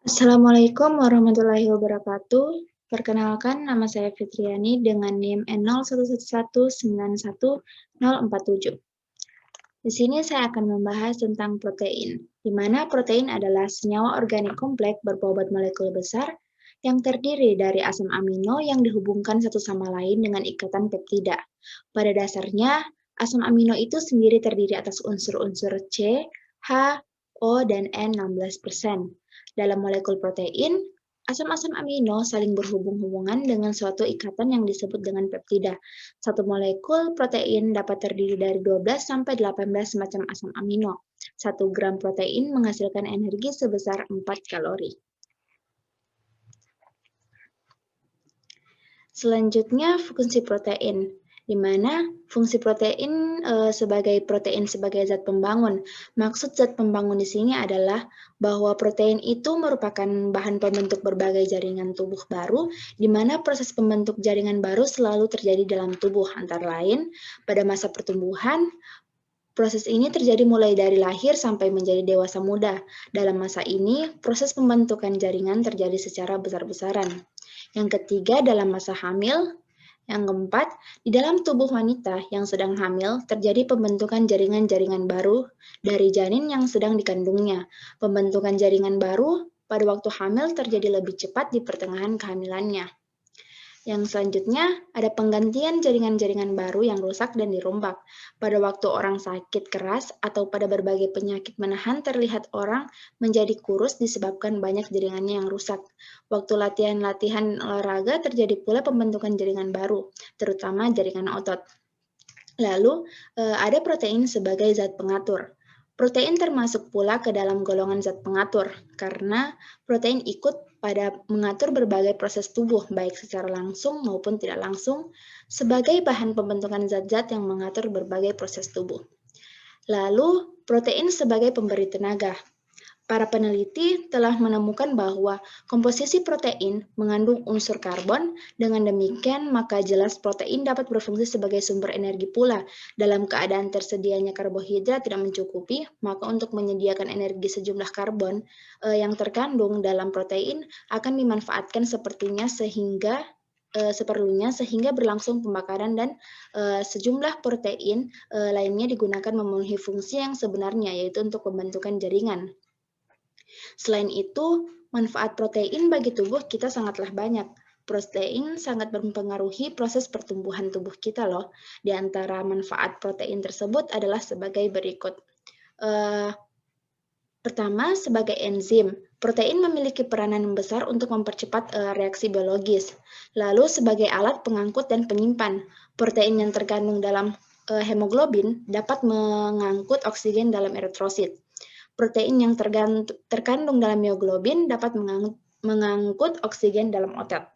Assalamualaikum warahmatullahi wabarakatuh. Perkenalkan, nama saya Fitriani dengan NIM N0111919047. Di sini saya akan membahas tentang protein, di mana protein adalah senyawa organik kompleks berbobot molekul besar yang terdiri dari asam amino yang dihubungkan satu sama lain dengan ikatan peptida. Pada dasarnya, asam amino itu sendiri terdiri atas unsur-unsur C, H, O, dan N16%. Dalam molekul protein, asam-asam amino saling berhubung-hubungan dengan suatu ikatan yang disebut dengan peptida. Satu molekul protein dapat terdiri dari 12 sampai 18 macam asam amino. 1 gram protein menghasilkan energi sebesar 4 kalori. Selanjutnya, fungsi protein, di mana fungsi protein sebagai zat pembangun. Maksud zat pembangun di sini adalah bahwa protein itu merupakan bahan pembentuk berbagai jaringan tubuh baru, di mana proses pembentuk jaringan baru selalu terjadi dalam tubuh, antara lain pada masa pertumbuhan. Proses ini terjadi mulai dari lahir sampai menjadi dewasa muda. Dalam masa ini, proses pembentukan jaringan terjadi secara besar-besaran. Yang ketiga, dalam masa hamil. Yang keempat, di dalam tubuh wanita yang sedang hamil, terjadi pembentukan jaringan-jaringan baru dari janin yang sedang dikandungnya. Pembentukan jaringan baru pada waktu hamil terjadi lebih cepat di pertengahan kehamilannya. Yang selanjutnya, ada penggantian jaringan-jaringan baru yang rusak dan dirombak. Pada waktu orang sakit keras atau pada berbagai penyakit menahan, terlihat orang menjadi kurus disebabkan banyak jaringannya yang rusak. Waktu latihan-latihan olahraga terjadi pula pembentukan jaringan baru, terutama jaringan otot. Lalu, ada protein sebagai zat pengatur. Protein termasuk pula ke dalam golongan zat pengatur, karena protein ikut pada mengatur berbagai proses tubuh, baik secara langsung maupun tidak langsung, sebagai bahan pembentukan zat-zat yang mengatur berbagai proses tubuh. Lalu, protein sebagai pemberi tenaga. Para peneliti telah menemukan bahwa komposisi protein mengandung unsur karbon. Dengan demikian, maka jelas protein dapat berfungsi sebagai sumber energi pula. Dalam keadaan tersedianya karbohidrat tidak mencukupi, maka untuk menyediakan energi sejumlah karbon yang terkandung dalam protein akan dimanfaatkan seperlunya sehingga berlangsung pembakaran dan sejumlah protein lainnya digunakan memenuhi fungsi yang sebenarnya, yaitu untuk pembentukan jaringan. Selain itu, manfaat protein bagi tubuh kita sangatlah banyak. Protein sangat mempengaruhi proses pertumbuhan tubuh kita loh. Di antara manfaat protein tersebut adalah sebagai berikut. Pertama, sebagai enzim. Protein memiliki peranan besar untuk mempercepat reaksi biologis. Lalu sebagai alat pengangkut dan penyimpan. Protein yang terkandung dalam hemoglobin dapat mengangkut oksigen dalam eritrosit. Protein yang terkandung dalam mioglobin dapat mengangkut oksigen dalam otot.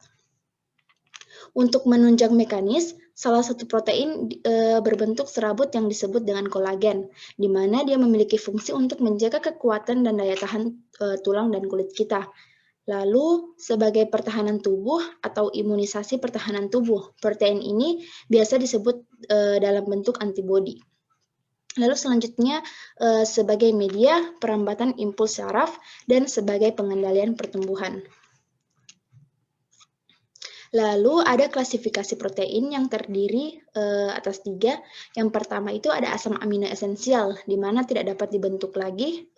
Untuk menunjang mekanis, salah satu protein berbentuk serabut yang disebut dengan kolagen, di mana dia memiliki fungsi untuk menjaga kekuatan dan daya tahan tulang dan kulit kita. Lalu, sebagai pertahanan tubuh atau imunisasi pertahanan tubuh, protein ini biasa disebut dalam bentuk antibodi. Lalu selanjutnya sebagai media perambatan impuls saraf dan sebagai pengendalian pertumbuhan. Lalu ada klasifikasi protein yang terdiri atas 3. Yang pertama itu ada asam amino esensial, di mana tidak dapat dibentuk lagi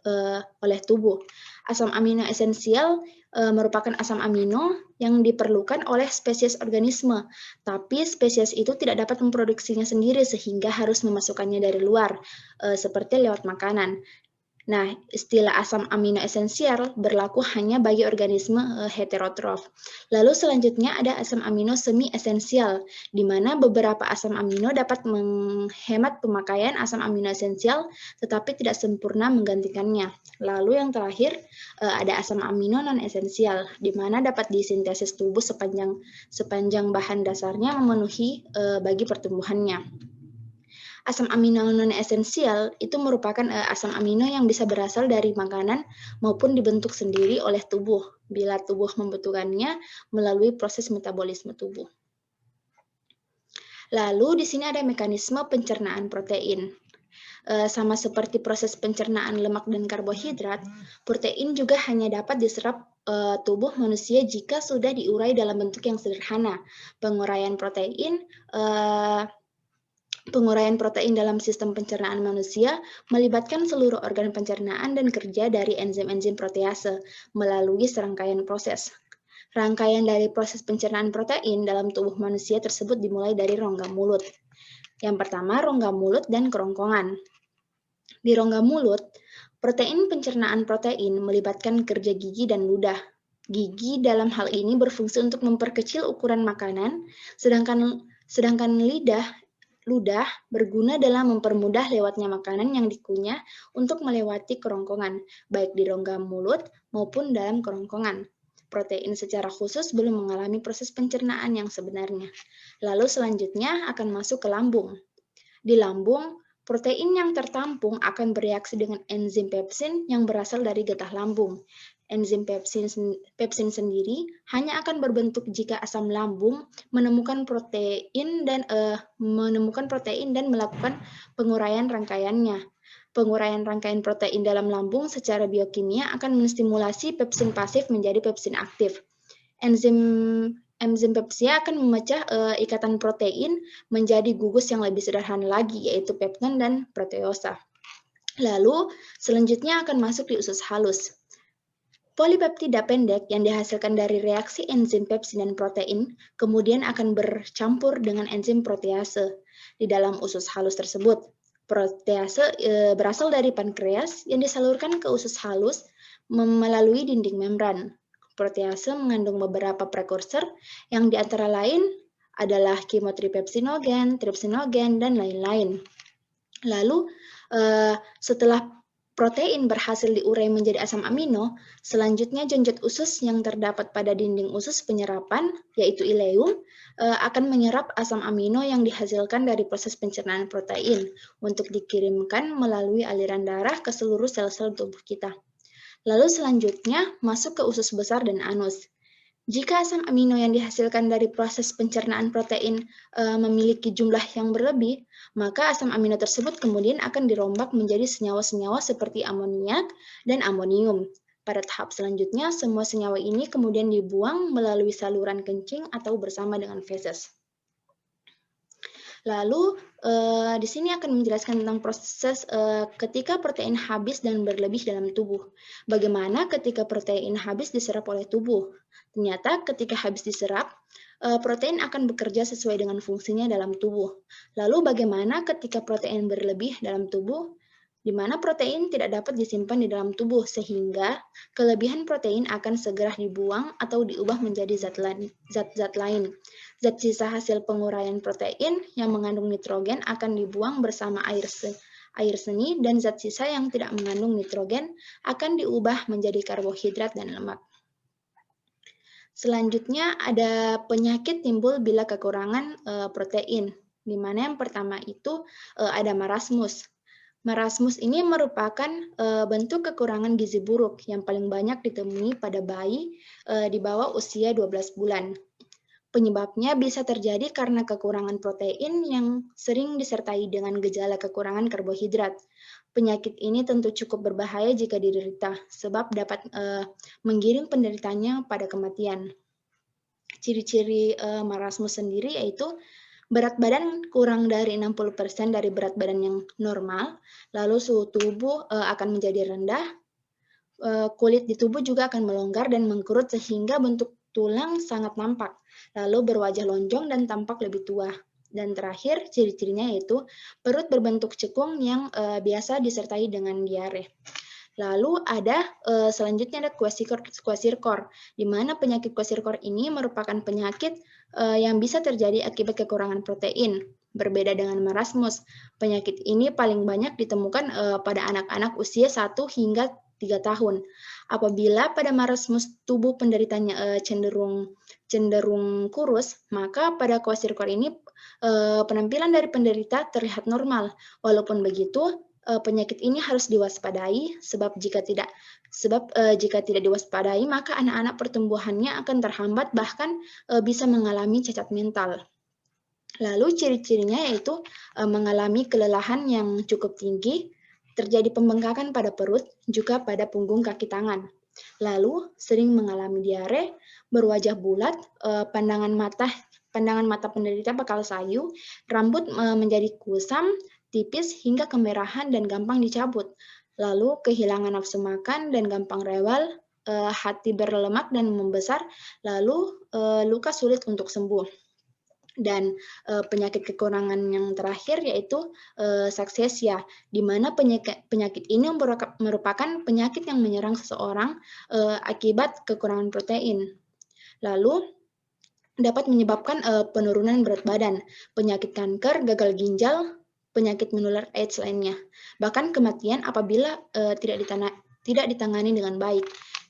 oleh tubuh. Asam amino esensial merupakan asam amino yang diperlukan oleh spesies organisme, tapi spesies itu tidak dapat memproduksinya sendiri sehingga harus memasukkannya dari luar, seperti lewat makanan. Nah, istilah asam amino esensial berlaku hanya bagi organisme heterotrof. Lalu selanjutnya ada asam amino semi-esensial, di mana beberapa asam amino dapat menghemat pemakaian asam amino esensial, tetapi tidak sempurna menggantikannya. Lalu yang terakhir ada asam amino non-esensial, di mana dapat disintesis tubuh sepanjang bahan dasarnya memenuhi bagi pertumbuhannya. Asam amino non-esensial itu merupakan asam amino yang bisa berasal dari makanan maupun dibentuk sendiri oleh tubuh bila tubuh membutuhkannya melalui proses metabolisme tubuh. Lalu di sini ada mekanisme pencernaan protein. Sama seperti proses pencernaan lemak dan karbohidrat, protein juga hanya dapat diserap tubuh manusia jika sudah diurai dalam bentuk yang sederhana. Penguraian protein dalam sistem pencernaan manusia melibatkan seluruh organ pencernaan dan kerja dari enzim-enzim protease melalui serangkaian proses. Rangkaian dari proses pencernaan protein dalam tubuh manusia tersebut dimulai dari rongga mulut. Yang pertama, rongga mulut dan kerongkongan. Di rongga mulut, protein pencernaan protein melibatkan kerja gigi dan ludah. Gigi dalam hal ini berfungsi untuk memperkecil ukuran makanan, sedangkan ludah berguna dalam mempermudah lewatnya makanan yang dikunyah untuk melewati kerongkongan, baik di rongga mulut maupun dalam kerongkongan. Protein secara khusus belum mengalami proses pencernaan yang sebenarnya. Lalu selanjutnya akan masuk ke lambung. Di lambung, protein yang tertampung akan bereaksi dengan enzim pepsin yang berasal dari getah lambung. Enzim pepsin sendiri hanya akan berbentuk jika asam lambung menemukan protein dan melakukan penguraian rangkaiannya. Penguraian rangkaian protein dalam lambung secara biokimia akan menstimulasi pepsin pasif menjadi pepsin aktif. Enzim pepsia akan memecah ikatan protein menjadi gugus yang lebih sederhana lagi, yaitu pepton dan proteosa. Lalu, selanjutnya akan masuk di usus halus. Polipeptida pendek yang dihasilkan dari reaksi enzim pepsin dan protein kemudian akan bercampur dengan enzim protease di dalam usus halus tersebut. Protease berasal dari pankreas yang disalurkan ke usus halus melalui dinding membran. Protease mengandung beberapa prekursor yang diantara lain adalah kimotripepsinogen, tripsinogen, dan lain-lain. Lalu, setelah protein berhasil diurai menjadi asam amino, selanjutnya jonjot usus yang terdapat pada dinding usus penyerapan, yaitu ileum, akan menyerap asam amino yang dihasilkan dari proses pencernaan protein untuk dikirimkan melalui aliran darah ke seluruh sel-sel tubuh kita. Lalu selanjutnya masuk ke usus besar dan anus. Jika asam amino yang dihasilkan dari proses pencernaan protein memiliki jumlah yang berlebih, maka asam amino tersebut kemudian akan dirombak menjadi senyawa-senyawa seperti amoniak dan amonium. Pada tahap selanjutnya, semua senyawa ini kemudian dibuang melalui saluran kencing atau bersama dengan feses. Lalu, di sini akan menjelaskan tentang proses ketika protein habis dan berlebih dalam tubuh. Bagaimana ketika protein habis diserap oleh tubuh? Ternyata ketika habis diserap, protein akan bekerja sesuai dengan fungsinya dalam tubuh. Lalu bagaimana ketika protein berlebih dalam tubuh? Di mana protein tidak dapat disimpan di dalam tubuh, sehingga kelebihan protein akan segera dibuang atau diubah menjadi zat-zat lain. Zat sisa hasil penguraian protein yang mengandung nitrogen akan dibuang bersama air seni, dan zat sisa yang tidak mengandung nitrogen akan diubah menjadi karbohidrat dan lemak. Selanjutnya ada penyakit timbul bila kekurangan protein, di mana yang pertama itu ada marasmus. Marasmus ini merupakan bentuk kekurangan gizi buruk yang paling banyak ditemui pada bayi di bawah usia 12 bulan. Penyebabnya bisa terjadi karena kekurangan protein yang sering disertai dengan gejala kekurangan karbohidrat. Penyakit ini tentu cukup berbahaya jika diderita, sebab dapat menggiring penderitanya pada kematian. Ciri-ciri marasmus sendiri yaitu berat badan kurang dari 60% dari berat badan yang normal, lalu suhu tubuh akan menjadi rendah, kulit di tubuh juga akan melonggar dan mengkerut sehingga bentuk tulang sangat nampak, lalu berwajah lonjong dan tampak lebih tua. Dan terakhir, ciri-cirinya yaitu perut berbentuk cekung yang biasa disertai dengan diare. Lalu ada selanjutnya ada kwashiorkor, di mana penyakit kwashiorkor ini merupakan penyakit yang bisa terjadi akibat kekurangan protein. Berbeda dengan marasmus, penyakit ini paling banyak ditemukan pada anak-anak usia 1 hingga 3 tahun. Apabila pada marasmus tubuh penderitanya cenderung kurus, maka pada kwashiorkor ini penampilan dari penderita terlihat normal. Walaupun begitu, penyakit ini harus diwaspadai sebab jika tidak diwaspadai maka anak-anak pertumbuhannya akan terhambat bahkan bisa mengalami cacat mental. Lalu ciri-cirinya yaitu mengalami kelelahan yang cukup tinggi, terjadi pembengkakan pada perut, juga pada punggung kaki tangan. Lalu sering mengalami diare, berwajah bulat, pandangan mata penderita bakal sayu, rambut menjadi kusam, tipis hingga kemerahan dan gampang dicabut. Lalu kehilangan nafsu makan dan gampang rewel, hati berlemak dan membesar, lalu luka sulit untuk sembuh. Dan penyakit kekurangan yang terakhir yaitu saksesia, di mana penyakit ini merupakan penyakit yang menyerang seseorang akibat kekurangan protein. Lalu dapat menyebabkan penurunan berat badan, penyakit kanker, gagal ginjal, penyakit menular AIDS lainnya, bahkan kematian apabila tidak ditangani dengan baik.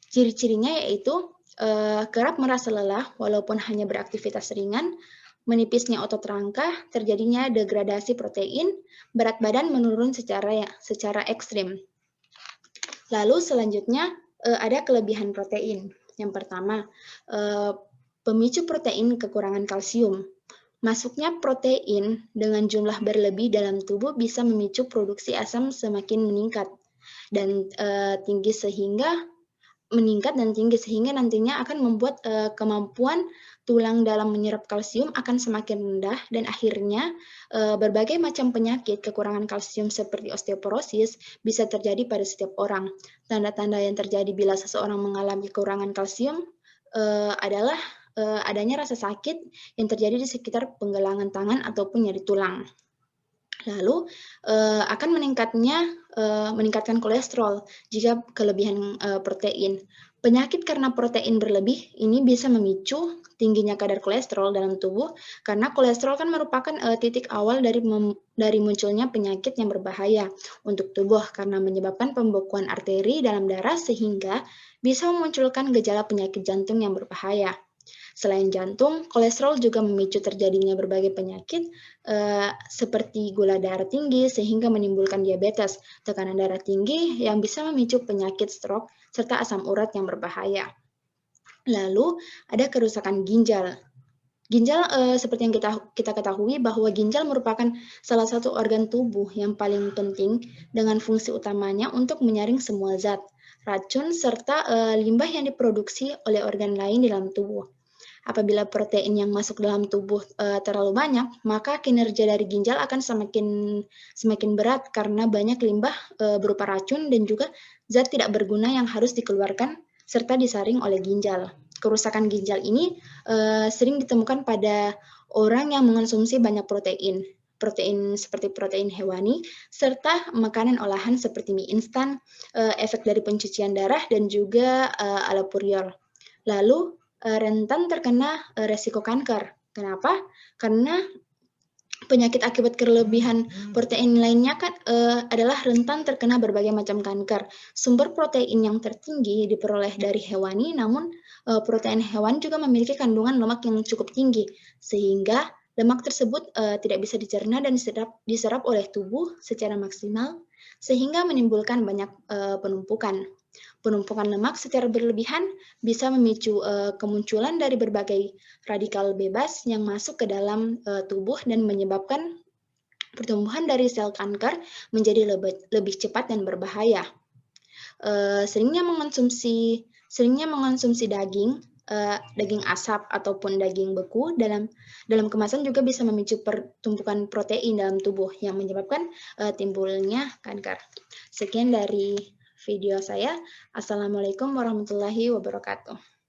Ciri-cirinya yaitu kerap merasa lelah walaupun hanya beraktivitas ringan, menipisnya otot rangka, terjadinya degradasi protein, berat badan menurun secara ekstrim. Lalu selanjutnya ada kelebihan protein. Yang pertama, pemicu protein kekurangan kalsium. Masuknya protein dengan jumlah berlebih dalam tubuh bisa memicu produksi asam semakin meningkat dan tinggi sehingga nantinya akan membuat kemampuan tulang dalam menyerap kalsium akan semakin rendah dan akhirnya berbagai macam penyakit kekurangan kalsium seperti osteoporosis bisa terjadi pada setiap orang. Tanda-tanda yang terjadi bila seseorang mengalami kekurangan kalsium adalah adanya rasa sakit yang terjadi di sekitar penggalangan tangan ataupun nyeri tulang. Lalu akan meningkatkan kolesterol jika kelebihan protein. Penyakit karena protein berlebih ini bisa memicu tingginya kadar kolesterol dalam tubuh karena kolesterol kan merupakan titik awal dari munculnya penyakit yang berbahaya untuk tubuh karena menyebabkan pembekuan arteri dalam darah sehingga bisa memunculkan gejala penyakit jantung yang berbahaya. Selain jantung, kolesterol juga memicu terjadinya berbagai penyakit seperti gula darah tinggi sehingga menimbulkan diabetes, tekanan darah tinggi yang bisa memicu penyakit stroke, serta asam urat yang berbahaya. Lalu ada kerusakan ginjal. Ginjal seperti yang kita ketahui bahwa ginjal merupakan salah satu organ tubuh yang paling penting dengan fungsi utamanya untuk menyaring semua zat, racun, serta limbah yang diproduksi oleh organ lain di dalam tubuh. Apabila protein yang masuk dalam tubuh terlalu banyak, maka kinerja dari ginjal akan semakin berat karena banyak limbah berupa racun dan juga zat tidak berguna yang harus dikeluarkan serta disaring oleh ginjal. Kerusakan ginjal ini sering ditemukan pada orang yang mengonsumsi banyak protein seperti protein hewani, serta makanan olahan seperti mie instan, efek dari pencucian darah, dan juga allopurinol. Lalu, rentan terkena resiko kanker. Kenapa? Karena penyakit akibat kelebihan protein lainnya kan adalah rentan terkena berbagai macam kanker. Sumber protein yang tertinggi diperoleh dari hewani, namun protein hewan juga memiliki kandungan lemak yang cukup tinggi, sehingga lemak tersebut tidak bisa dicerna dan diserap oleh tubuh secara maksimal, sehingga menimbulkan banyak penumpukan. Penumpukan lemak secara berlebihan bisa memicu kemunculan dari berbagai radikal bebas yang masuk ke dalam tubuh dan menyebabkan pertumbuhan dari sel kanker menjadi lebih cepat dan berbahaya. Seringnya mengonsumsi daging asap ataupun daging beku dalam kemasan juga bisa memicu pertumbukan protein dalam tubuh yang menyebabkan timbulnya kanker. Sekian dari video saya. Assalamualaikum warahmatullahi wabarakatuh.